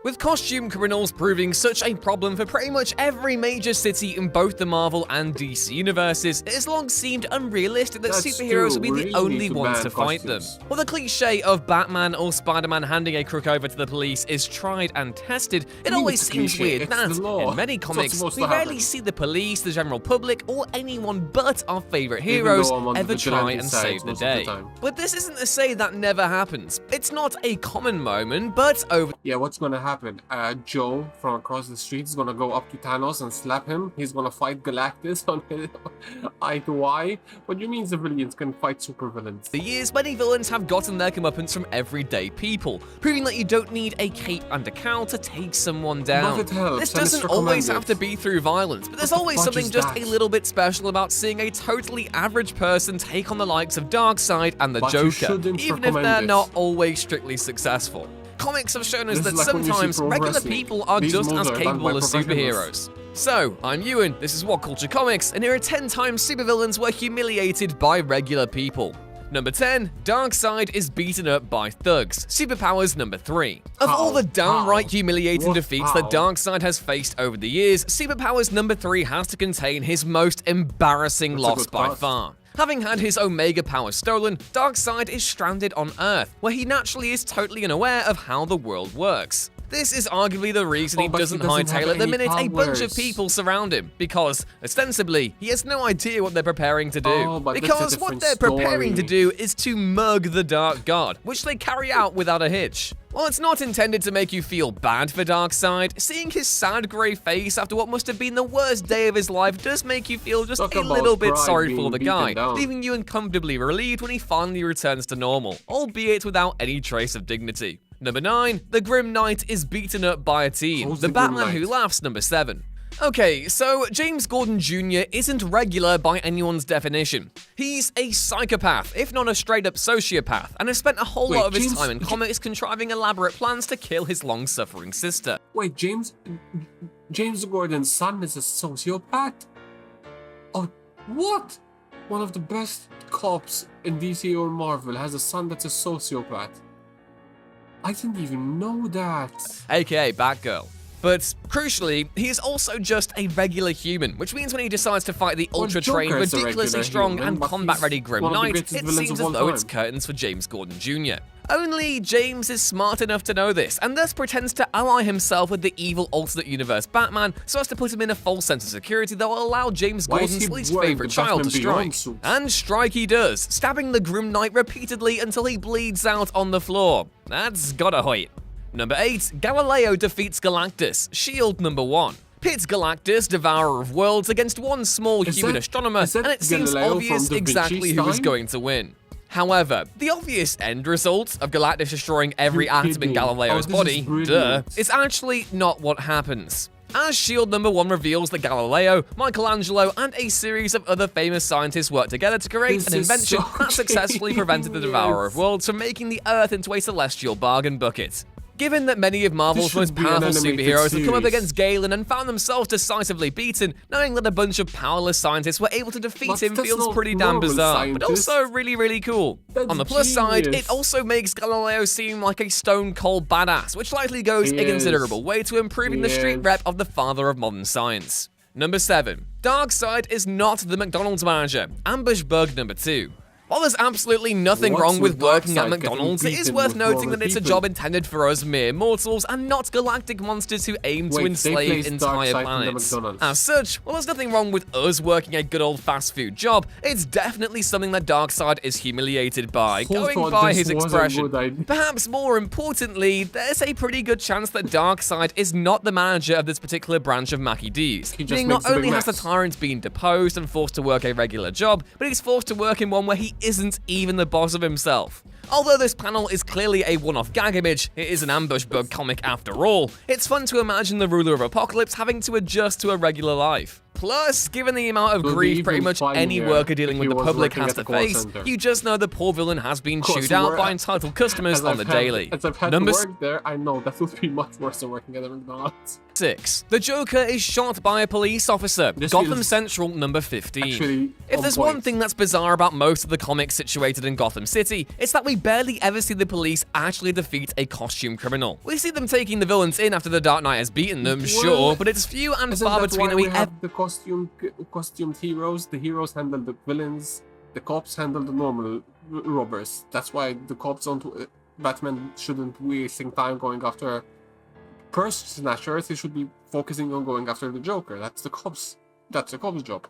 With costume criminals proving such a problem for pretty much every major city in both the Marvel and DC universes, it has long seemed unrealistic that superheroes will be the only ones to fight them. While the cliche of Batman or Spider-Man handing a crook over to the police is tried and tested, it always seems weird that, in many comics, we rarely see the police, the general public, or anyone but our favorite heroes ever try and save the day. But this isn't to say that never happens. It's not a common moment, but over— Yeah, what's gonna happen? Joe from across the street is gonna go up to Thanos and slap him. He's gonna fight Galactus on his eye to eye. What do you mean civilians can fight supervillains? the years, many villains have gotten their comeuppance from everyday people, proving that you don't need a cape and a cowl to take someone down. But it helps, This and it's doesn't always recommended. have to be through violence, but there's always fuck something is just that? a little bit special about seeing a totally average person take on the likes of Darkseid and the But you Joker, shouldn't even if recommend they're it. not always strictly successful. Comics have shown us This that is like when you see sometimes pro regular wrestling. people are These just moves as are done by capable as professionals. superheroes. So, I'm Ewan, this is WhatCulture Comics, and here are 10 times supervillains were humiliated by regular people. Number 10, Darkseid is beaten up by thugs. Superpowers number 3. Of all the downright humiliating defeats that Darkseid has faced over the years, Superpowers number 3 has to contain his most embarrassing loss by far. Having had his Omega power stolen, Darkseid is stranded on Earth, where he naturally is totally unaware of how the world works. This is arguably the reason he but he doesn't doesn't hightail have at the any minute a bunch of powers. people surround him, because, ostensibly, he has no idea what they're preparing to do. Oh, but that's a Because what different they're preparing to story. do is to mug the Dark God, which they carry out without a hitch. While it's not intended to make you feel bad for Darkseid, seeing his sad grey face after what must have been the worst day of his life does make you feel just Talk a about little bit pride sorry being for the beaten guy, down. leaving you uncomfortably relieved when he finally returns to normal, albeit without any trace of dignity. Number 9, the Grim Knight is beaten up by a teen. Who's The the Grim Batman Knight? Who Laughs, number 7. Okay, so James Gordon Jr. isn't regular by anyone's definition. He's a psychopath, if not a straight-up sociopath, and has spent a whole lot of his time in comics contriving elaborate plans to kill his long-suffering sister. Wait, James Gordon's son is a sociopath? Oh, what? One of the best cops in DC or Marvel has a son that's a sociopath. I didn't even know that. AKA Batgirl. But, crucially, he is also just a regular human, which means when he decides to fight the Well, ultra-trained, Joker is a ridiculously regular strong human, and but combat-ready he's Grim one of the Knight, greatest it villains seems of as all though it's time. curtains for James Gordon Jr. Only James is smart enough to know this, and thus pretends to ally himself with the evil alternate universe Batman so as to put him in a false sense of security that will allow James Why is Gordon's he least wearing favorite the child to Batman Beyond strike. suit? And strike he does, stabbing the Grim Knight repeatedly until he bleeds out on the floor. That's gotta hurt. Number 8, Galileo defeats Galactus, Shield number 1. Pits Galactus, Devourer of Worlds, against one small human astronomer, and it seems Galileo obvious from Da exactly Vinci's who is time? going to win. However, the obvious end result of Galactus destroying every You're atom in kidding. Galileo's Oh, this body, is brilliant. is actually not what happens. As Shield number 1 reveals that Galileo, Michelangelo, and a series of other famous scientists worked together to create This an is invention so that successfully prevented the Devourer of Worlds from making the Earth into a celestial bargain bucket. Given that many of Marvel's This most should be an powerful animated superheroes have come up series. against Galen and found themselves decisively beaten, knowing that a bunch of powerless scientists were able to defeat But him that's feels not pretty damn normal bizarre, but scientists. also really cool. That's On the plus side, genius. it also makes Galileo seem like a stone-cold badass, which likely goes He a is. considerable way to improving the He street is. rep of the father of modern science. Number 7. Darkseid is not the McDonald's manager. Ambush bug number 2. While there's absolutely nothing What's wong with with working at Darkseid getting McDonald's, it is beaten worth with noting normal that it's a people? job intended for us mere mortals and not galactic monsters who aim to Wait, they enslave placed entire Darkseid in the planets. McDonald's. As such, while there's nothing wrong with us working a good old fast food job, it's definitely something that Darkseid is humiliated by, Who going thought by this his was a expression. good idea? Perhaps more importantly, there's a pretty good chance that Darkseid is not the manager of this particular branch of Mackie D's. He just Being makes not the only Big has the Macs. tyrant been deposed and forced to work a regular job, but he's forced to work in one where he isn't even the boss of himself. Although this panel is clearly a one-off gag image, it is an ambush bug comic after all. It's fun to imagine the ruler of Apocalypse having to adjust to a regular life. Plus, given the amount of Will they grief even pretty much find any here worker if dealing he with the was public working has at the to call face, center? you just know the poor villain has been Of course, chewed you out were- by entitled customers on the daily. As I've had Number to work there, I know that would be much worse than working at a McDonald's. 6. The Joker is shot by a police officer. This Gotham feels Central, number 15. Actually, If on there's point. one thing that's bizarre about most of the comics situated in Gotham City, it's that we barely ever see the police actually defeat a costume criminal. We see them taking the villains in after the Dark Knight has beaten them, Well, sure, but it's few and Isn't far that between why that we we ever. have the costumed heroes? The heroes handle the villains, the cops handle the normal robbers. That's why the cops don't. Batman shouldn't be wasting time going after purse snatchers. He should be focusing on going after the Joker. That's the cops. That's the cops' job.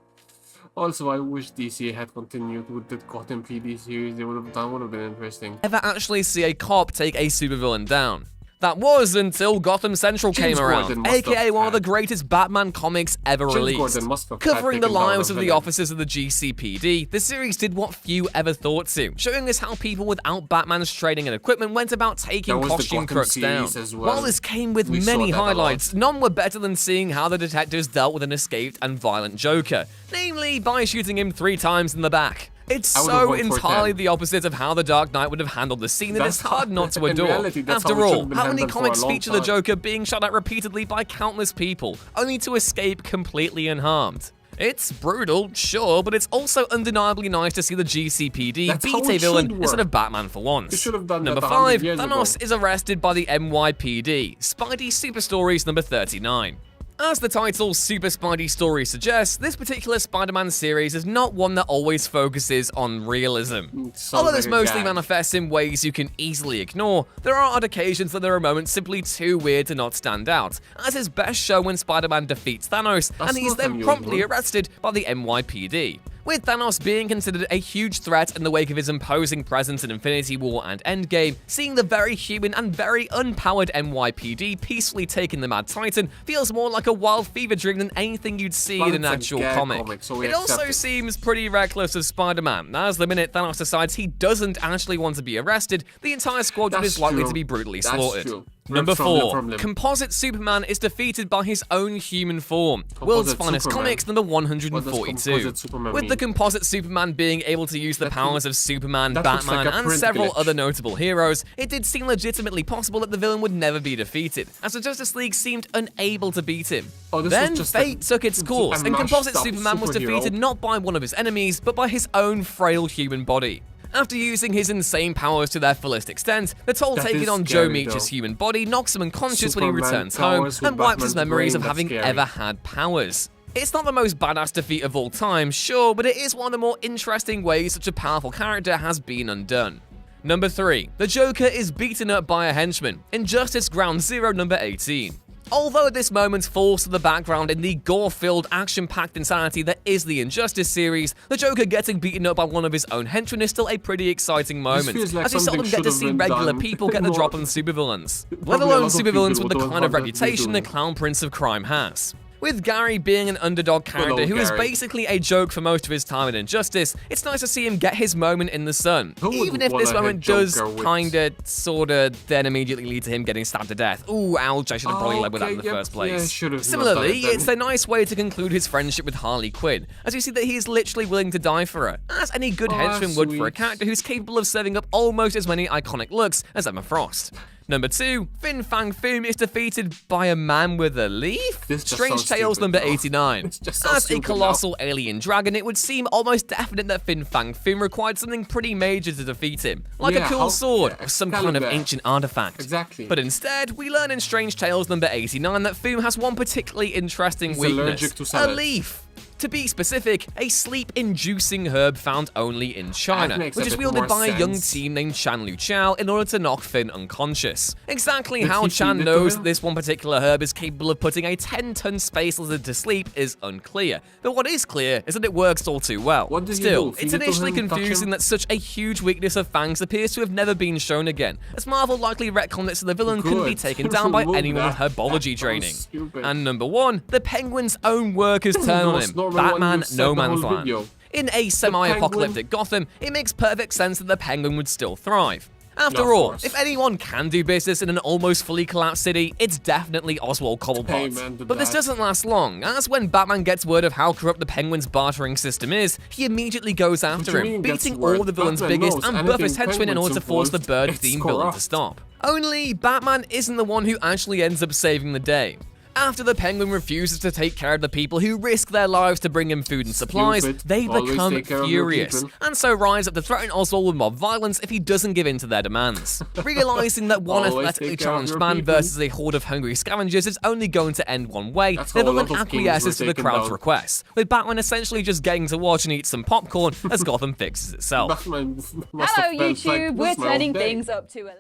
Also, I wish DC had continued with the Gotham PD series. They would have been interesting. Ever actually see a cop take a supervillain down. That was until Gotham Central James came Gordon around, must aka have one of the had- greatest Batman comics ever James released. Gordon must have Covering the taken down lives a of the villain. officers of the GCPD, the series did what few ever thought to, showing us how people without Batman's training and equipment went about taking That was the costume Gotham crooks down. series as well. While this came with We saw many that a lot. highlights, none were better than seeing how the detectives dealt with an escaped and violent Joker, namely by shooting him 3 times in the back. It's I would so vote for entirely 10. the opposite of how the Dark Knight would have handled the scene that it's hard not to in adore. reality, that's how After it should all, have been how many handled for a comics long feature the time. Joker being shot at repeatedly by countless people, only to escape completely unharmed? It's brutal, sure, but it's also undeniably nice to see the GCPD That's how beat a it villain should instead work. of Batman for once. They should have done Number that 100 5, years Thanos ago. is arrested by the NYPD. Spidey Super Stories number 39. As the title Super Spidey Story suggests, this particular Spider-Man series is not one that always focuses on realism. Sounds Although like this a mostly gag. manifests in ways you can easily ignore, there are odd occasions that there are moments simply too weird to not stand out, as is best shown when Spider-Man defeats Thanos, That's and he's not then unusual. promptly arrested by the NYPD. With Thanos being considered a huge threat in the wake of his imposing presence in Infinity War and Endgame, seeing the very human and very unpowered NYPD peacefully taking the Mad Titan feels more like a wild fever dream than anything you'd see But in an it's a actual gag comic. so we It also accept it. seems pretty reckless of Spider-Man, as the minute Thanos decides he doesn't actually want to be arrested, the entire squadron That's is likely true. to be brutally That's slaughtered. true. Number Rip from limb 4, from limb. Composite Superman is defeated by his own human form. World's Composite Finest Superman. Comics number What does 142. Composite Superman With mean? the Composite Superman being able to use the powers of Superman, that looks Batman, like a and print several glitch. other notable heroes, it did seem legitimately possible that the villain would never be defeated, as the Justice League seemed unable to beat him. Oh, this Then was just fate took its course, and Composite mashed-up Superman was superhero. defeated not by one of his enemies, but by his own frail human body. After using his insane powers to their fullest extent, the toll That taken is on Joe scary, Meach's though. human body knocks him unconscious when he Superman returns home powers with and wipes his Batman's memories brain, of that's having scary. ever had powers. It's not the most badass defeat of all time, sure, but it is one of the more interesting ways such a powerful character has been undone. Number 3. The Joker is beaten up by a henchman. Injustice Ground Zero number 18. Although this moment falls to the background in the gore-filled, action-packed insanity that is the Injustice series, the Joker getting beaten up by one of his own henchmen is still a pretty exciting moment, feels like as we seldom something get to should see have been regular done people get the more. drop on supervillains, let Probably a alone lot of supervillains people with the don't kind of want that to be reputation the doing. Clown Prince of Crime has. With Gary being an underdog character old who is Gary. basically a joke for most of his time in Injustice, it's nice to see him get his moment in the sun. Who would Even if wanna this hit moment does Joker with- kinda, sorta, then immediately lead to him getting stabbed to death. Ooh, ouch, I should have probably led with that in the first place. Yeah, should have Similarly, it's a nice way to conclude his friendship with Harley Quinn, as you see that he is literally willing to die for her, as any good Oh, henchman would for a sweet. character who's capable of serving up almost as many iconic looks as Emma Frost. Number 2, Fin Fang Foom is defeated by a man with a leaf? This just Strange sounds Tales stupid number now. 89. This just sounds As a stupid now. colossal alien dragon, it would seem almost definite that Fin Fang Foom required something pretty major to defeat him, like Yeah, a cool how- sword yeah, or some kind of Excalibur. ancient artifact. Exactly. But instead, we learn in Strange Tales number 89 that Foom has one particularly interesting He's weakness. allergic to A salad. leaf. To be specific, a sleep-inducing herb found only in China, That makes which a is bit wielded more by a young sense. team named Chan Lu Chao in order to knock Finn unconscious. Exactly Did how he Chan feed it to knows him? this one particular herb is capable of putting a 10-ton space lizard to sleep is unclear, but what is clear is that it works all too well. What did he Still, do? Feed it's it to initially him, touch confusing him? that such a huge weakness of Fang's appears to have never been shown again, as Marvel likely retconned that so the villain couldn't be Good. taken down by Remove anyone with that. herbology That training. sounds stupid. And number 1, the Penguin's own workers turn on Most him. normal one Batman, you've said no the man's whole land. video. In a semi-apocalyptic Gotham, it makes perfect sense that the Penguin would still thrive. After all, if anyone can do business in an almost fully collapsed city, it's definitely Oswald Cobblepot. Hey, man, but this doesn't last long, as when Batman gets word of how corrupt the Penguin's bartering system is, he immediately goes after him, beating all the villain's biggest and buffest henchmen in order to force the bird-themed villain to stop. Only Batman isn't the one who actually ends up saving the day. After the Penguin refuses to take care of the people who risk their lives to bring him food and supplies, they become furious, and so rise up to threaten Oswald with mob violence if he doesn't give in to their demands. Realizing that one athletically challenged man versus a horde of hungry scavengers is only going to end one way, the villain acquiesces to the crowd's requests, with Batman essentially just getting to watch and eat some popcorn as Gotham fixes itself. Hello YouTube, we're turning things up to 11.